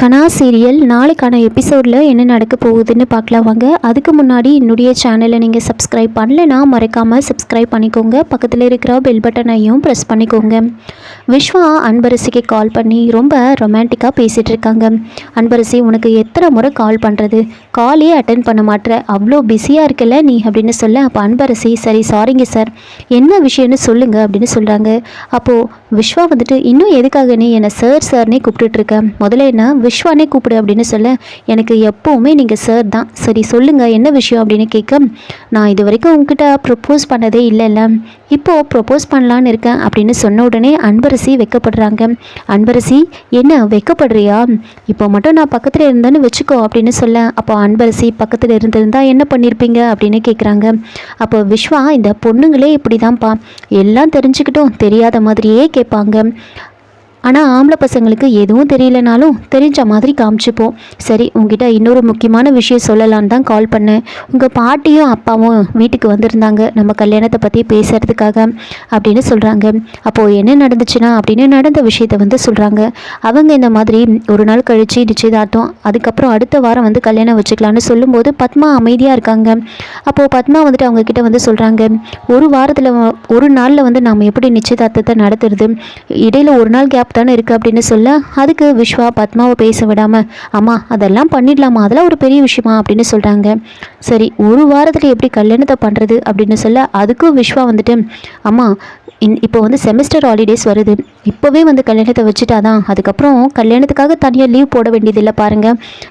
கனா serial நாளைக்கான எபிசோடில் என்ன நடக்க போகுதுன்னு பார்க்கலாம் வாங்க. அதுக்கு முன்னாடி என்னுடைய சேனலை நீங்கள் சப்ஸ்கிரைப் பண்ணலைன்னா மறக்காமல் சப்ஸ்கிரைப் பண்ணிக்கோங்க. பக்கத்தில் இருக்கிற பெல் பட்டனையும் ப்ரெஸ் பண்ணிக்கோங்க. விஸ்வா அன்பரசிக்கு கால் பண்ணி ரொம்ப ரொமான்டிக்காக பேசிகிட்டு இருக்காங்க. அன்பரசி, உனக்கு எத்தனை முறை கால் பண்ணுறது, காலே அட்டன் பண்ண மாட்டேற, அவ்வளோ பிஸியாக இருக்கல நீ அப்படின்னு சொல்ல, அப்போ அன்பரசி சரி சாரிங்க சார், என்ன விஷயம்னு சொல்லுங்கள் அப்படின்னு சொல்கிறாங்க. அப்போது விஸ்வா வந்துட்டு இன்னும் எதுக்காக நீ என்னை சார் சார்னே கூப்பிட்டுட்ருக்க, முதல்ல என்ன விஸ்வானே கூப்பிடு அப்படின்னு சொல்ல, எனக்கு எப்போவுமே நீங்கள் சார் தான், சரி சொல்லுங்கள் என்ன விஷயம் அப்படின்னு கேட்க, நான் இது வரைக்கும் உங்ககிட்ட ப்ரப்போஸ் பண்ணதே இல்லைல்ல, இப்போது ப்ரப்போஸ் பண்ணலான்னு இருக்கேன் அப்படின்னு சொன்ன உடனே அன்பரசி வெக்கப்படுறாங்க. அன்பரசி, என்ன வெக்கப்படுறியா, இப்போ மட்டும் நான் பக்கத்தில் இருந்தேன்னு வச்சுக்கோ அப்படின்னு சொல்ல, அப்போ அன்பரசி பக்கத்தில் இருந்திருந்தா என்ன பண்ணியிருப்பீங்க அப்படின்னு கேட்குறாங்க. அப்போ விஸ்வா, இந்த பொண்ணுங்களே இப்படி தான்ப்பா, எல்லாம் தெரிஞ்சுக்கிட்டும் தெரியாத மாதிரியே கேட்பாங்க, ஆனால் ஆம்பளை பசங்களுக்கு எதுவும் தெரியலனாலும் தெரிஞ்ச மாதிரி காமிச்சுப்போம். சரி, உங்ககிட்ட இன்னொரு முக்கியமான விஷயம் சொல்லலான்னு தான் கால் பண்ணேன். உங்கள் பாட்டியும் அப்பாவும் வீட்டுக்கு வந்திருந்தாங்க நம்ம கல்யாணத்தை பற்றி பேசுகிறதுக்காக அப்படின்னு சொல்கிறாங்க. அப்போது என்ன நடந்துச்சுன்னா அப்படின்னு நடந்த விஷயத்தை வந்து சொல்கிறாங்க. அவங்க இந்த மாதிரி ஒரு நாள் கழித்து நிச்சயதார்த்தம், அதுக்கப்புறம் அடுத்த வாரம் வந்து கல்யாணம் வச்சுக்கலான்னு சொல்லும்போது பத்மா அமைதியாக இருக்காங்க. அப்போது பத்மா வந்துட்டு அவங்கக்கிட்ட வந்து சொல்கிறாங்க, ஒரு வாரத்தில் ஒரு நாளில் வந்து நாம் எப்படி நிச்சயதார்த்தத்தை நடத்துறது, இடையில் ஒரு நாள் கேப் தானே இருக்குது அப்படின்னு சொல்ல, அதுக்கு விஸ்வா பத்மாவை பேச விடாமல், அம்மா அதெல்லாம் பண்ணிடலாமா, அதெல்லாம் ஒரு பெரிய விஷயமா அப்படின்னு சொல்கிறாங்க. சரி, ஒரு வாரத்தில் எப்படி கல்யாணத்தை பண்ணுறது அப்படின்னு சொல்ல, அதுக்கும் விஸ்வா வந்துட்டு, அம்மா இப்போ வந்து செமஸ்டர் ஹாலிடேஸ் வருது, இப்போவே வந்து கல்யாணத்தை வச்சுட்டாதான் அதுக்கப்புறம் கல்யாணத்துக்காக தனியாக லீவ் போட வேண்டியதில்லை பாருங்க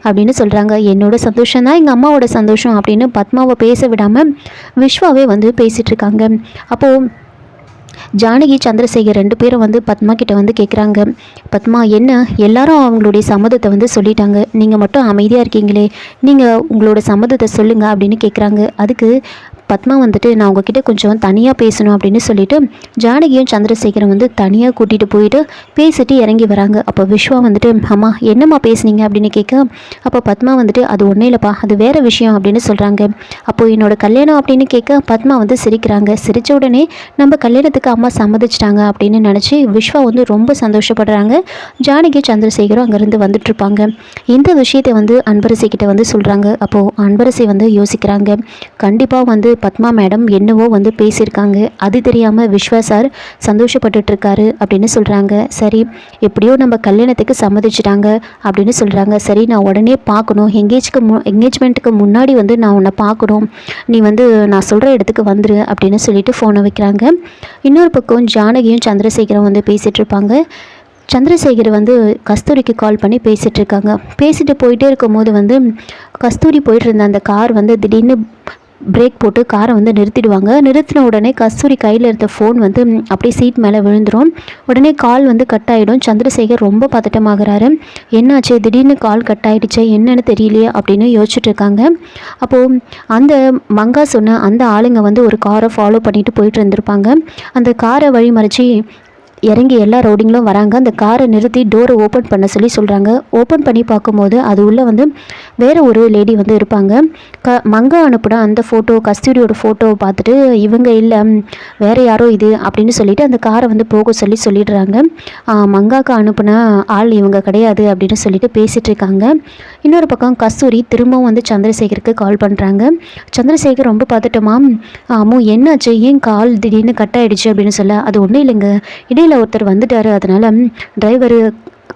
அப்படின்னு சொல்கிறாங்க. என்னோட சந்தோஷம் தான் எங்கள் அம்மாவோட சந்தோஷம் அப்படின்னு பத்மாவை பேச விடாமல் விஸ்வாவே வந்து பேசிகிட்டு இருக்காங்க. அப்போது ஜானகி சந்திரசேகர் ரெண்டு பேரும் வந்து பத்மா கிட்ட வந்து கேட்குறாங்க, பத்மா என்ன எல்லாரும் அவங்களுடைய சம்மதத்தை வந்து சொல்லிட்டாங்க, நீங்கள் மட்டும் அமைதியாக இருக்கீங்களே, நீங்கள் உங்களோட சம்மதத்தை சொல்லுங்கள் அப்படின்னு கேட்குறாங்க. அதுக்கு பத்மா வந்துட்டு, நான் உங்ககிட்ட கொஞ்சம் தனியாக பேசணும் அப்படின்னு சொல்லிட்டு ஜானகியும் சந்திரசேகரம் வந்து தனியாக கூட்டிகிட்டு போயிட்டு பேசிட்டு இறங்கி வராங்க. அப்போ விஸ்வா வந்துட்டு, அம்மா என்னம்மா பேசுனீங்க அப்படின்னு கேட்க, அப்போ பத்மா வந்துட்டு, அது ஒன்றும் இல்லைப்பா, அது வேறு விஷயம் அப்படின்னு சொல்கிறாங்க. அப்போது என்னோட கல்யாணம் அப்படின்னு கேட்க பத்மா வந்து சிரிக்கிறாங்க. சிரித்த உடனே நம்ம கல்யாணத்துக்கு அம்மா சம்மதிச்சிட்டாங்க அப்படின்னு நினச்சி விஸ்வா வந்து ரொம்ப சந்தோஷப்படுறாங்க. ஜானகி சந்திரசேகரும் அங்கேருந்து வந்துட்டுருப்பாங்க. இந்த விஷயத்தை வந்து அன்பரசி கிட்ட வந்து சொல்கிறாங்க. அப்போது அன்பரசி வந்து யோசிக்கிறாங்க, கண்டிப்பாக வந்து பத்மா மேடம் என்னவோ வந்து பேசியிருக்காங்க, அது தெரியாமல் விஸ்வா சார் சந்தோஷப்பட்டுட்ருக்காரு அப்படின்னு சொல்கிறாங்க. சரி, எப்படியோ நம்ம கல்யாணத்துக்கு சம்மதிச்சிட்டாங்க அப்படின்னு சொல்கிறாங்க. சரி, நான் உடனே பார்க்கணும், என்கேஜ்மெண்ட்டுக்கு முன்னாடி வந்து நான் உன்னை பார்க்கணும், நீ வந்து நான் சொல்கிற இடத்துக்கு வந்துரு அப்படின்னு சொல்லிட்டு ஃபோனை வைக்கிறாங்க. இன்னொரு பக்கம் ஜானகியும் சந்திரசேகரம் வந்து பேசிகிட்ருப்பாங்க. சந்திரசேகர் வந்து கஸ்தூரிக்கு கால் பண்ணி பேசிகிட்ருக்காங்க. பேசிட்டு போயிட்டே இருக்கும்போது வந்து கஸ்தூரி போயிட்டு இருந்த அந்த கார் வந்து திடீர்னு பிரேக் போட்டு காரை வந்து நிறுத்திடுவாங்க. நிறுத்தின உடனே கஸ்தூரி கையில் இருந்த ஃபோன் வந்து அப்படியே சீட் மேலே விழுந்துடும். உடனே கால் வந்து கட் ஆகிடும். சந்திரசேகர் ரொம்ப பதட்டமாகறாரு. என்னாச்சு, திடீர்னு கால் கட் ஆகிடுச்சே, என்னன்னு தெரியலையே அப்படின்னு யோசிச்சுட்டு இருக்காங்க. அப்போது அந்த மங்கா சொன்ன அந்த ஆளுங்க வந்து ஒரு காரை ஃபாலோ பண்ணிட்டு போயிட்டு இருந்திருப்பாங்க. அந்த காரை வழிமறிச்சு இறங்கி எல்லா ரோடிங்களும் வராங்க. அந்த காரை நிறுத்தி டோரை ஓப்பன் பண்ண சொல்கிறாங்க. ஓப்பன் பண்ணி பார்க்கும்போது அது உள்ளே வந்து வேறு ஒரு லேடி வந்து இருப்பாங்க. மங்கா அனுப்புன அந்த ஃபோட்டோ, கஸ்தூரியோட ஃபோட்டோவை பார்த்துட்டு இவங்க இல்லை வேறு யாரோ இது அப்படின்னு சொல்லிட்டு அந்த காரை வந்து போக சொல்லிடுறாங்க. மங்காவுக்கு அனுப்புன ஆள் இவங்க கிடையாது அப்படின்னு சொல்லிட்டு பேசிகிட்டு இருக்காங்க. இன்னொரு பக்கம் கஸ்தூரி திரும்பவும் வந்து சந்திரசேகருக்கு கால் பண்ணுறாங்க. சந்திரசேகர் ரொம்ப பார்த்துட்டோமா, என்னாச்சு, ஏன் கால் திடீர்னு கட் ஆகிடுச்சு அப்படின்னு சொல்ல, அது ஒன்றும் இல்லைங்க, இடையில ஒருத்தர் வந்துட்டாரு, அதனால டிரைவரு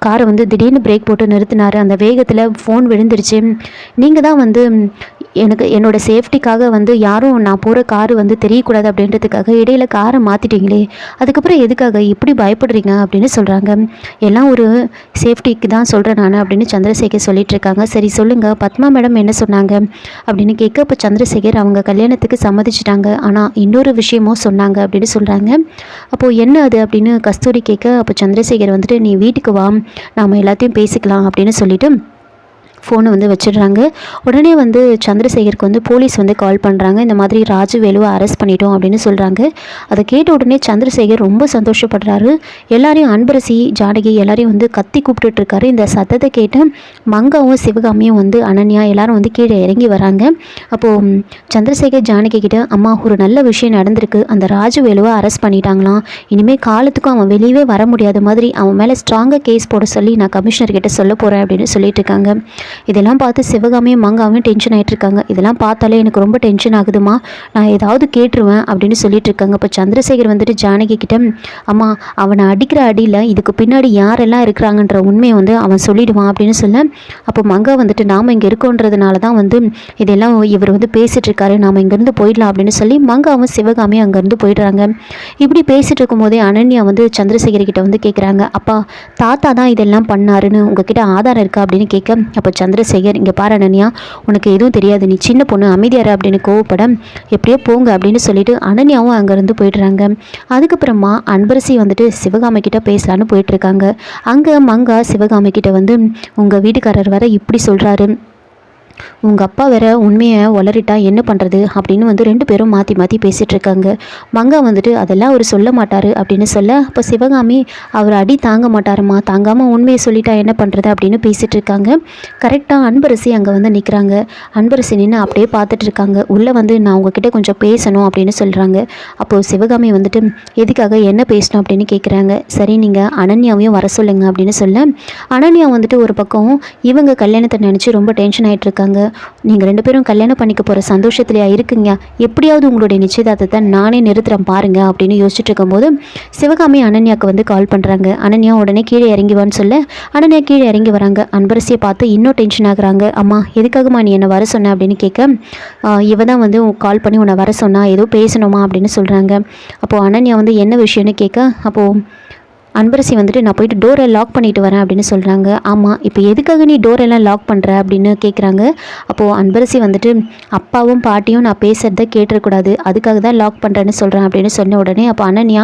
காரை வந்து திடீர்னு பிரேக் போட்டு நிறுத்தினாரு, அந்த வேகத்தில் ஃபோன் விழுந்துருச்சு, நீங்கள் தான் வந்து என்னோட சேஃப்டிக்காக வந்து யாரும் நான் போகிற காரு வந்து தெரியக்கூடாது அப்படின்றதுக்காக இடையில காரை மாற்றிட்டீங்களே, அதுக்கப்புறம் எதுக்காக இப்படி பயப்படுறீங்க அப்படின்னு சொல்கிறாங்க. எல்லாம் ஒரு சேஃப்டிக்கு தான் சொல்கிறேன் நான் அப்படின்னு சந்திரசேகர் சொல்லிட்டு இருக்காங்க. சரி சொல்லுங்கள், பத்மா மேடம் என்ன சொன்னாங்க அப்படின்னு கேட்க, இப்போ சந்திரசேகர் அவங்க கல்யாணத்துக்கு சம்மதிச்சிட்டாங்க, ஆனால் இன்னொரு விஷயமும் சொன்னாங்க அப்படின்னு சொல்கிறாங்க. அப்போது என்ன அது அப்படின்னு கஸ்தூரி கேட்க, அப்போ சந்திரசேகர் வந்துட்டு, நீ வீட்டுக்கு வா, நாம் எல்லாத்தையும் பேசிக்கலாம் அப்படின்னு சொல்லிட்டு ஃபோனை வந்து வச்சிடுறாங்க. உடனே வந்து சந்திரசேகருக்கு வந்து போலீஸ் வந்து கால் பண்ணுறாங்க. இந்த மாதிரி ராஜுவேலுவை அரெஸ்ட் பண்ணிட்டோம் அப்படின்னு சொல்கிறாங்க. அதை கேட்ட உடனே சந்திரசேகர் ரொம்ப சந்தோஷப்படுறாரு. எல்லாரையும் அன்பரசி ஜானகி எல்லாரையும் வந்து கத்தி கூப்பிட்டுட்ருக்காரு. இந்த சத்தத்தை கேட்டு மங்காவும் சிவகாமியும் வந்து அனன்யா எல்லாரும் வந்து கீழே இறங்கி வராங்க. அப்போது சந்திரசேகர் ஜானகி கிட்ட, அம்மா ஒரு நல்ல விஷயம் நடந்திருக்கு, அந்த ராஜுவேலுவை அரெஸ்ட் பண்ணிட்டாங்களாம், இனிமேல் காலத்துக்கும் அவன் வெளியவே வர முடியாத மாதிரி அவன் மேலே ஸ்ட்ராங்காக கேஸ் போட சொல்லி நான் கமிஷனர்கிட்ட சொல்ல போகிறேன் அப்படின்னு சொல்லிட்டு இருக்காங்க. இதெல்லாம் பார்த்து சிவகாமியும் மங்காவும் டென்ஷன் ஆகிட்டு இருக்காங்க. இதெல்லாம் பார்த்தாலே எனக்கு ரொம்ப டென்ஷன் ஆகுதுமா, நான் ஏதாவது கேட்டுருவேன் அப்படின்னு சொல்லிட்டு இருக்காங்க. இப்போ சந்திரசேகர் வந்துட்டு ஜானகி கிட்ட, அம்மா அவனை அடிக்கிற அடியில் இதுக்கு பின்னாடி யாரெல்லாம் இருக்கிறாங்கன்ற உண்மையை வந்து அவன் சொல்லிடுவான் அப்படின்னு சொல்ல, அப்போ மங்கா வந்துட்டு நாம் இங்கே இருக்கோன்றதுனால தான் வந்து இதெல்லாம் இவர் வந்து பேசிகிட்டு இருக்காரு, நாம் இங்கேருந்து போயிடலாம் அப்படின்னு சொல்லி மங்காவும் சிவகாமியும் அங்கேருந்து போயிடுறாங்க. இப்படி பேசிகிட்டு இருக்கும்போதே அனன்யா வந்து சந்திரசேகர்கிட்ட வந்து கேட்குறாங்க, அப்பா தாத்தா தான் இதெல்லாம் பண்ணாருன்னு உங்ககிட்ட ஆதாரம் இருக்கா அப்படின்னு கேட்க, அப்போ சந்திரசேகர், இங்கே பாரு அனன்யா, உனக்கு எதுவும் தெரியாது, நீ சின்ன பொண்ணு அமைதியாரு அப்படின்னு கோவப்பட, எப்படியோ போங்க அப்படின்னு சொல்லிட்டு அனன்யாவும் அங்கேருந்து போயிடுறாங்க. அதுக்கப்புறமா அன்பரசி வந்துட்டு சிவகாமி கிட்ட பேசலான்னு போயிட்டுருக்காங்க. அங்கே மங்கா சிவகாமி கிட்ட வந்து, உங்கள் வீட்டுக்காரர் வர இப்படி சொல்கிறாரு, உங்கள் அப்பா வேற உண்மையை வளரிட்டா என்ன பண்ணுறது அப்படின்னு வந்து ரெண்டு பேரும் மாற்றி மாற்றி பேசிகிட்டு இருக்காங்க. மங்கா வந்துட்டு அதெல்லாம் அவர் சொல்ல மாட்டார் அப்படின்னு சொல்ல, அப்போ சிவகாமி அவர் அடி தாங்க மாட்டாருமா, தாங்காமல் உண்மையை சொல்லிட்டா என்ன பண்ணுறது அப்படின்னு பேசிகிட்டு இருக்காங்க. கரெக்டாக அன்பரசி அங்கே வந்து நிற்கிறாங்க. அன்பரசி நின்று அப்படியே பார்த்துட்டு இருக்காங்க. உள்ளே வந்து நான் உங்ககிட்ட கொஞ்சம் பேசணும் அப்படின்னு சொல்கிறாங்க. அப்போது சிவகாமி வந்துட்டு எதுக்காக என்ன பேசணும் அப்படின்னு கேட்குறாங்க. சரி நீங்கள் அனன்யாவையும் வர சொல்லுங்க அப்படின்னு சொல்ல, அனன்யா வந்துட்டு ஒரு பக்கம் இவங்க கல்யாணத்தை நினச்சி ரொம்ப டென்ஷன் ஆகிட்டு இருக்காங்க. நீங்கள் ரெண்டு பேரும் கல்யாணம் பண்ணிக்க போகிற சந்தோஷத்துலையா இருக்குங்க, எப்படியாவது உங்களுடைய நிச்சயதார்த்தத்தை நானே நிறுத்துறேன் பாருங்க அப்படின்னு யோசிச்சுட்டு இருக்கும்போது சிவகாமி அனன்யாவுக்கு வந்து கால் பண்ணுறாங்க. அனன்யா உடனே கீழே இறங்கிவான்னு சொல்ல, அனன்யா கீழே இறங்கி வராங்க. அன்பரசியை பார்த்து இன்னும் டென்ஷன் ஆகுறாங்க. அம்மா எதுக்காகம்மா நீ என்னை வர சொன்ன அப்படின்னு கேட்க, இவ தான் வந்து கால் பண்ணி உன்னை வர சொன்னா, ஏதோ பேசணுமா அப்படின்னு சொல்கிறாங்க. அப்போது அனன்யா வந்து என்ன விஷயம்னு கேட்க, அப்போது அன்பரசி வந்துட்டு நான் போயிட்டு டோரை லாக் பண்ணிட்டு வரேன் அப்படின்னு சொல்கிறாங்க. ஆமாம், இப்போ எதுக்காக நீ டோரெல்லாம் லாக் பண்ணுற அப்படின்னு கேட்குறாங்க. அப்போது அன்பரசி வந்துட்டு அப்பாவும் பாட்டியும் நான் பேசுகிறத கேட்டுறக்கூடாது, அதுக்காக தான் லாக் பண்ணுறேன்னு சொல்கிறேன் அப்படின்னு சொன்ன உடனே அப்போ அனன்யா,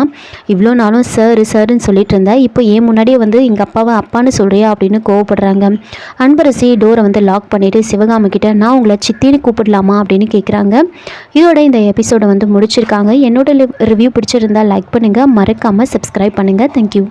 இவ்வளோ நாளும் சாருன்னு சொல்லிட்டு இருந்தேன், இப்போ ஏன் முன்னாடியே வந்து எங்கள் அப்பாவை அப்பான்னு சொல்கிறியா அப்படின்னு கோவப்படுறாங்க. அன்பரசி டோரை வந்து லாக் பண்ணிவிட்டு சிவகாமி கிட்ட, நான் உங்களை சித்தின்னு கூப்பிடலாமா அப்படின்னு கேட்குறாங்க. இதோட இந்த எபிசோடை வந்து முடிச்சிருக்காங்க. என்னோட ரிவ்யூ பிடிச்சிருந்தால் லைக் பண்ணுங்கள், மறக்காமல் சப்ஸ்கிரைப் பண்ணுங்கள். தேங்க்யூ.